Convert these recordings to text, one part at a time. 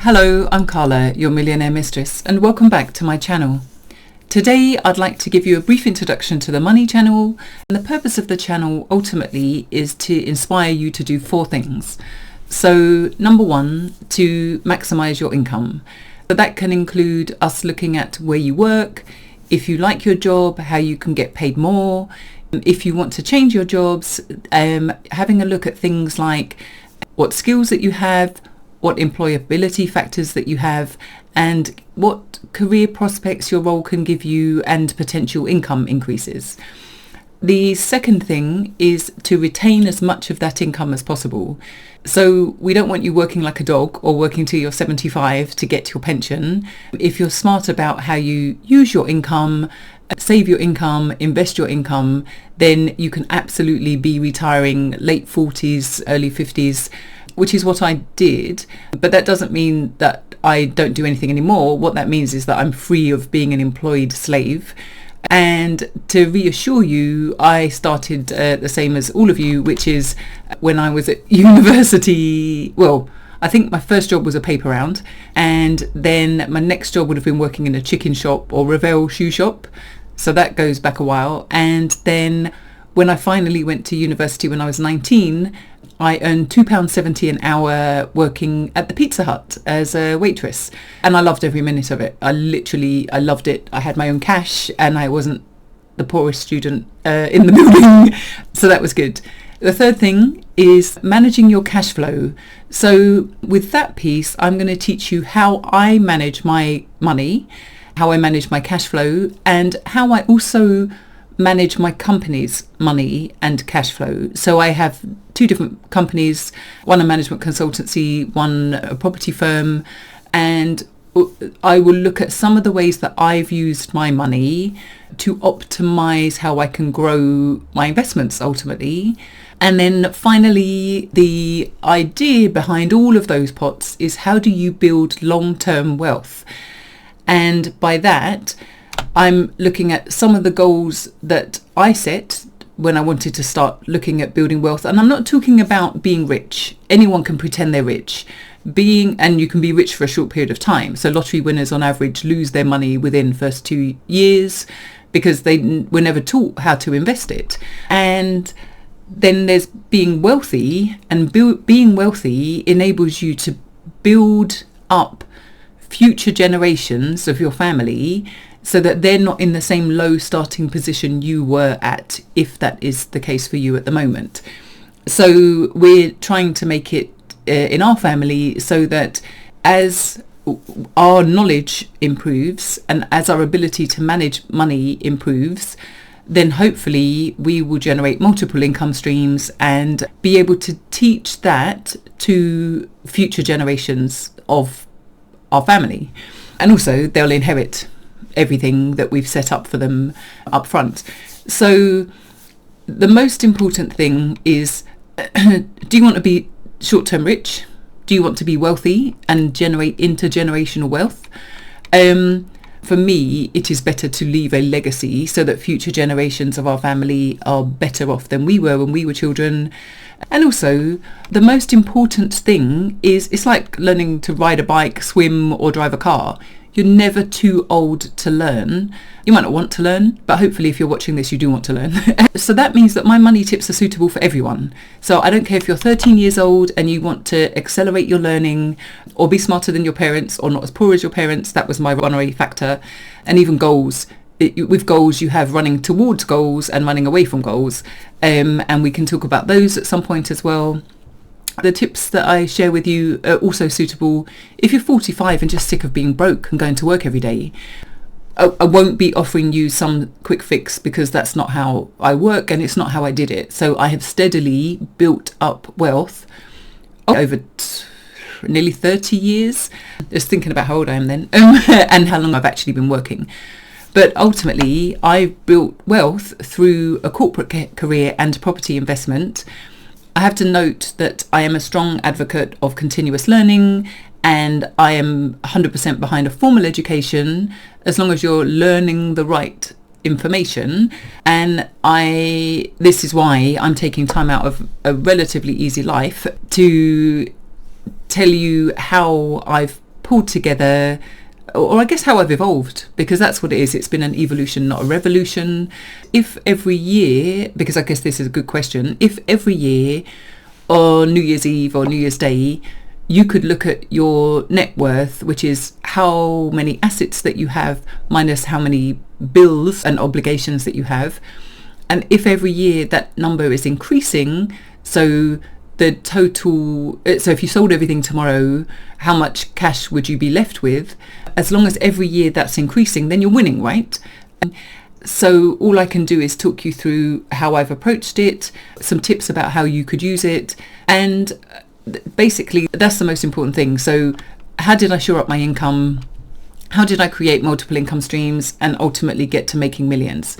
Hello, I'm Carla, your Millionaire Mistress, and welcome back to my channel. Today I'd like to give you a brief introduction to the Money Channel, and the purpose of the channel ultimately is to inspire you to do 4 things. So number 1, to maximise your income. So that can include us looking at where you work, if you like your job, how you can get paid more, if you want to change your jobs, having a look at things like what skills that you have, what employability factors that you have, and what career prospects your role can give you and potential income increases. The second thing is to retain as much of that income as possible. So we don't want you working like a dog or working till you're 75 to get your pension. If you're smart about how you use your income, save your income, invest your income, then you can absolutely be retiring late 40s, early 50s, which is what I did. But that doesn't mean that I don't do anything anymore. What that means is that I'm free of being an employed slave. And to reassure you, I started the same as all of you, which is when I was at university. Well, I think my first job was a paper round, and then my next job would have been working in a chicken shop or Revell shoe shop. So that goes back a while. And then when I finally went to university when I was 19, I earned £2.70 an hour working at the Pizza Hut as a waitress. And I loved every minute of it. I loved it. I had my own cash and I wasn't the poorest student in the building. So that was good. The third thing is managing your cash flow. So with that piece, I'm going to teach you how I manage my money, how I manage my cash flow, and how I also manage my company's money and cash flow. So I have 2 different companies, one a management consultancy, one a property firm, and I will look at some of the ways that I've used my money to optimize how I can grow my investments ultimately. And then finally, the idea behind all of those pots is how do you build long-term wealth? And by that, I'm looking at some of the goals that I set when I wanted to start looking at building wealth. And I'm not talking about being rich. Anyone can pretend they're rich. And you can be rich for a short period of time. So lottery winners on average lose their money within first 2 years because they were never taught how to invest it. And then there's being wealthy, and being wealthy enables you to build up future generations of your family so that they're not in the same low starting position you were at, if that is the case for you at the moment. So we're trying to make it in our family so that as our knowledge improves and as our ability to manage money improves, then hopefully we will generate multiple income streams and be able to teach that to future generations of our family. And also they'll inherit everything that we've set up for them up front. So the most important thing is, do you want to be short-term rich? Do you want to be wealthy and generate intergenerational wealth? For me, it is better to leave a legacy so that future generations of our family are better off than we were when we were children. And also, the most important thing is, it's like learning to ride a bike, swim, or drive a car. You're never too old to learn. You might not want to learn, but hopefully if you're watching this, you do want to learn. So that means that my money tips are suitable for everyone. So I don't care if you're 13 years old and you want to accelerate your learning or be smarter than your parents or not as poor as your parents. That was my runaway factor. And even goals. With goals, you have running towards goals and running away from goals. And we can talk about those at some point as well. The tips that I share with you are also suitable if you're 45 and just sick of being broke and going to work every day. I won't be offering you some quick fix because that's not how I work and it's not how I did it. So I have steadily built up wealth over nearly 30 years. Just thinking about how old I am then and how long I've actually been working. But ultimately, I've built wealth through a corporate career and property investment. I have to note that I am a strong advocate of continuous learning, and I am 100% behind a formal education as long as you're learning the right information. And this is why I'm taking time out of a relatively easy life to tell you how I've pulled together, or I guess how I've evolved, because that's what it is. It's been an evolution, not a revolution. If every year, because I guess this is a good question, if every year on New Year's Eve or New Year's Day, you could look at your net worth, which is how many assets that you have minus how many bills and obligations that you have. And if every year that number is increasing, so the total, so if you sold everything tomorrow, how much cash would you be left with? As long as every year that's increasing, then you're winning, right? So all I can do is talk you through how I've approached it, some tips about how you could use it, and basically that's the most important thing. So how did I shore up my income? How did I create multiple income streams and ultimately get to making millions?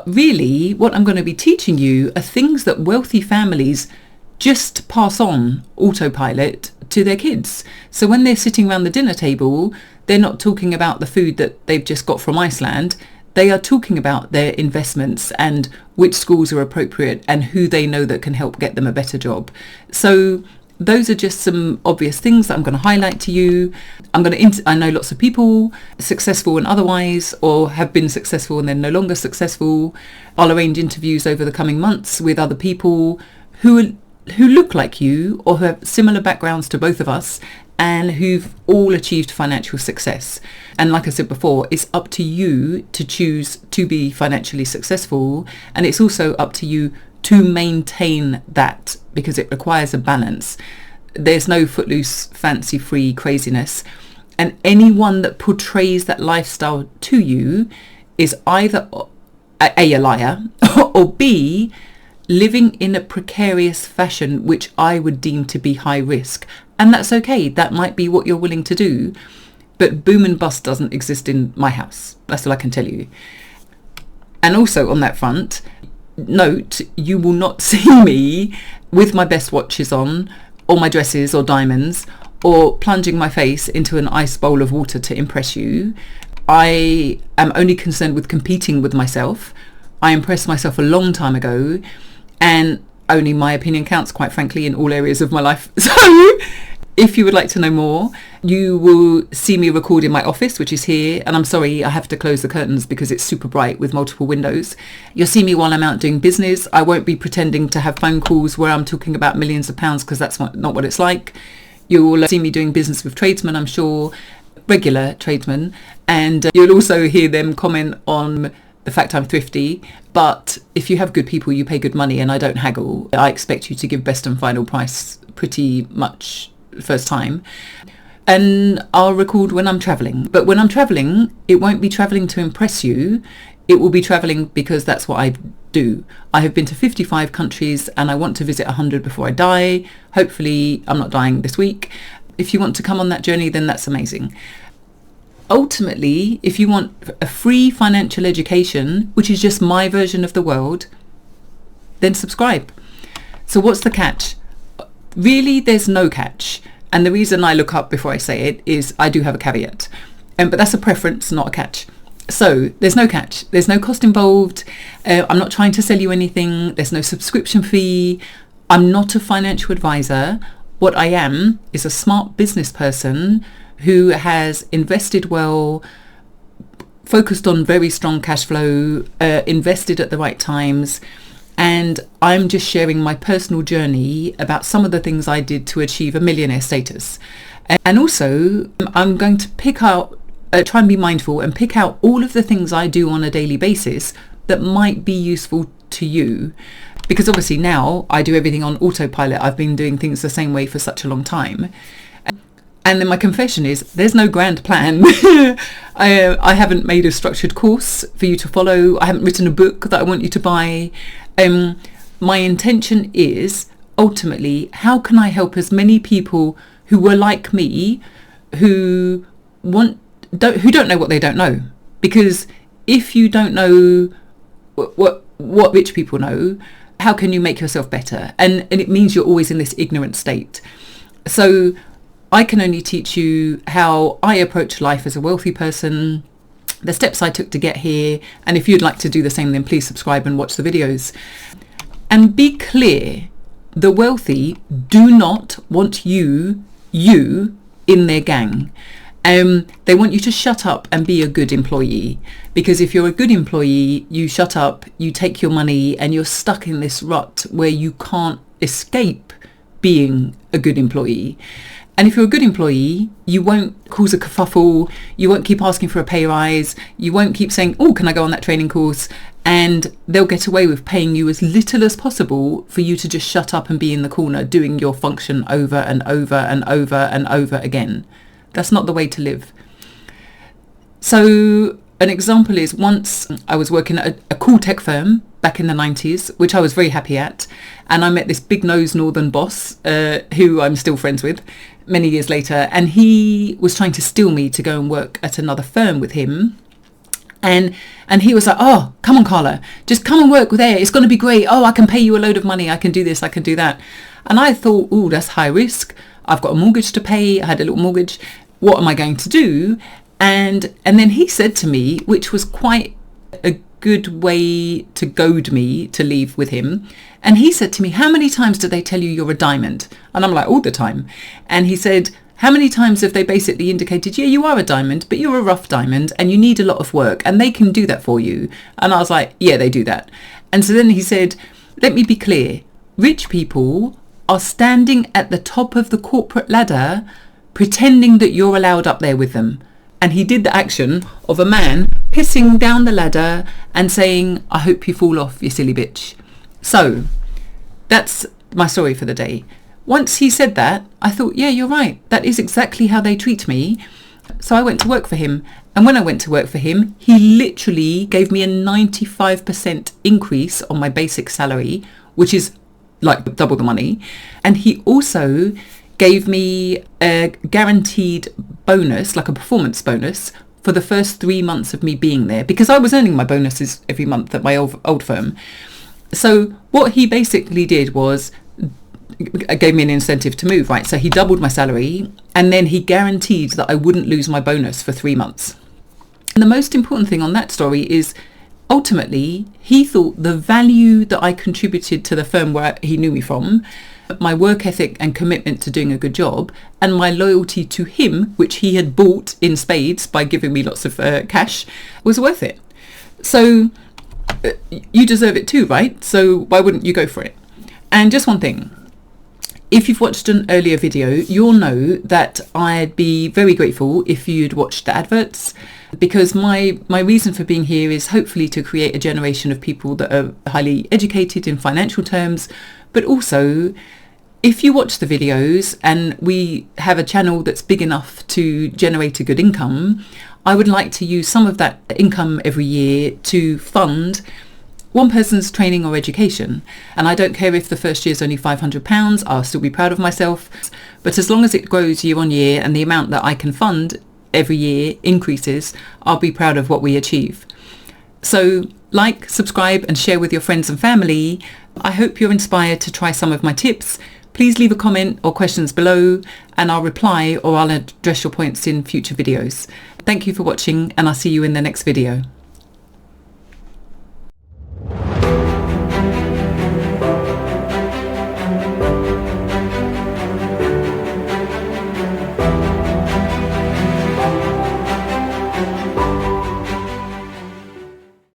Really, what I'm going to be teaching you are things that wealthy families just pass on autopilot to their kids. So when they're sitting around the dinner table, they're not talking about the food that they've just got from Iceland. They are talking about their investments and which schools are appropriate and who they know that can help get them a better job. So those are just some obvious things that I'm going to highlight to you. I know lots of people, successful and otherwise, or have been successful and then no longer successful. I'll arrange interviews over the coming months with other people who look like you or who have similar backgrounds to both of us and who've all achieved financial success. And like I said before, it's up to you to choose to be financially successful, and it's also up to you to maintain that, because it requires a balance. There's no footloose, fancy-free craziness. And anyone that portrays that lifestyle to you is either A, a liar, or B, living in a precarious fashion, which I would deem to be high risk. And that's okay. That might be what you're willing to do. But boom and bust doesn't exist in my house. That's all I can tell you. And also on that front, note, you will not see me with my best watches on, or my dresses or diamonds, or plunging my face into an ice bowl of water to impress you. I am only concerned with competing with myself. I impressed myself a long time ago, and only my opinion counts, quite frankly, in all areas of my life. So if you would like to know more, you will see me record in my office, which is here. And I'm sorry, I have to close the curtains because it's super bright with multiple windows. You'll see me while I'm out doing business. I won't be pretending to have phone calls where I'm talking about millions of pounds, because that's not what it's like. You'll see me doing business with tradesmen, I'm sure, regular tradesmen. And you'll also hear them comment on the fact I'm thrifty. But if you have good people, you pay good money, and I don't haggle. I expect you to give best and final price pretty much first time. And I'll record when I'm traveling. But when I'm traveling, it won't be traveling to impress you. It will be traveling because that's what I do. I have been to 55 countries and I want to visit 100 before I die. Hopefully I'm not dying this week. If you want to come on that journey, then that's amazing. Ultimately, if you want a free financial education, which is just my version of the world, then subscribe. So what's the catch? Really, there's no catch. And the reason I look up before I say it is I do have a caveat. But that's a preference, not a catch. So there's no catch. There's no cost involved. I'm not trying to sell you anything. There's no subscription fee. I'm not a financial advisor. What I am is a smart business person who has invested well, focused on very strong cash flow, invested at the right times. And I'm just sharing my personal journey about some of the things I did to achieve a millionaire status. And also, I'm going to pick out, try and be mindful and pick out all of the things I do on a daily basis that might be useful to you. Because obviously now I do everything on autopilot. I've been doing things the same way for such a long time. And then my confession is there's no grand plan. I haven't made a structured course for you to follow. I haven't written a book that I want you to buy. My intention is ultimately, how can I help as many people who were like me, who don't know what they don't know? Because if you don't know what rich people know, how can you make yourself better? And it means you're always in this ignorant state. So I can only teach you how I approach life as a wealthy person, the steps I took to get here. And if you'd like to do the same, then please subscribe and watch the videos. And be clear, the wealthy do not want you in their gang. They want you to shut up and be a good employee, because if you're a good employee, you shut up, you take your money, and you're stuck in this rut where you can't escape being a good employee. And if you're a good employee, you won't cause a kerfuffle, you won't keep asking for a pay rise, you won't keep saying, oh, can I go on that training course? And they'll get away with paying you as little as possible for you to just shut up and be in the corner doing your function over and over and over and over again. That's not the way to live. So an example is, once I was working at a cool tech firm back in the 90s, which I was very happy at. And I met this big nose northern boss, who I'm still friends with many years later. And he was trying to steal me to go and work at another firm with him. And he was like, oh, come on, Carla, just come and work there. It's going to be great. Oh, I can pay you a load of money. I can do this. I can do that. And I thought, oh, that's high risk. I've got a mortgage to pay. I had a little mortgage. What am I going to do? And then he said to me, which was quite a good way to goad me to leave with him. And he said to me, how many times do they tell you you're a diamond? And I'm like, all the time. And he said, how many times have they basically indicated, yeah, you are a diamond, but you're a rough diamond and you need a lot of work and they can do that for you? And I was like, yeah, they do that. And so then he said, let me be clear. Rich people are standing at the top of the corporate ladder pretending that you're allowed up there with them. And he did the action of a man pissing down the ladder and saying, I hope you fall off, you silly bitch. So that's my story for the day. Once he said that, I thought, yeah, you're right. That is exactly how they treat me. So I went to work for him. And when I went to work for him, he literally gave me a 95% increase on my basic salary, which is like double the money. And he also gave me a guaranteed bonus, like a performance bonus, for the first 3 months of me being there, because I was earning my bonuses every month at my old firm. So what he basically did was gave me an incentive to move, right? So he doubled my salary, and then he guaranteed that I wouldn't lose my bonus for 3 months. And the most important thing on that story is, ultimately, he thought the value that I contributed to the firm where he knew me from, my work ethic and commitment to doing a good job, and my loyalty to him, which he had bought in spades by giving me lots of cash, was worth it. So you deserve it too, right? So why wouldn't you go for it? And just one thing. If you've watched an earlier video, you'll know that I'd be very grateful if you'd watched the adverts, because my reason for being here is hopefully to create a generation of people that are highly educated in financial terms, but also if you watch the videos and we have a channel that's big enough to generate a good income, I would like to use some of that income every year to fund one person's training or education. And I don't care if the first year is only £500, I'll still be proud of myself. But as long as it grows year on year and the amount that I can fund every year increases, I'll be proud of what we achieve. So like, subscribe and share with your friends and family. I hope you're inspired to try some of my tips. Please leave a comment or questions below and I'll reply or I'll address your points in future videos. Thank you for watching and I'll see you in the next video.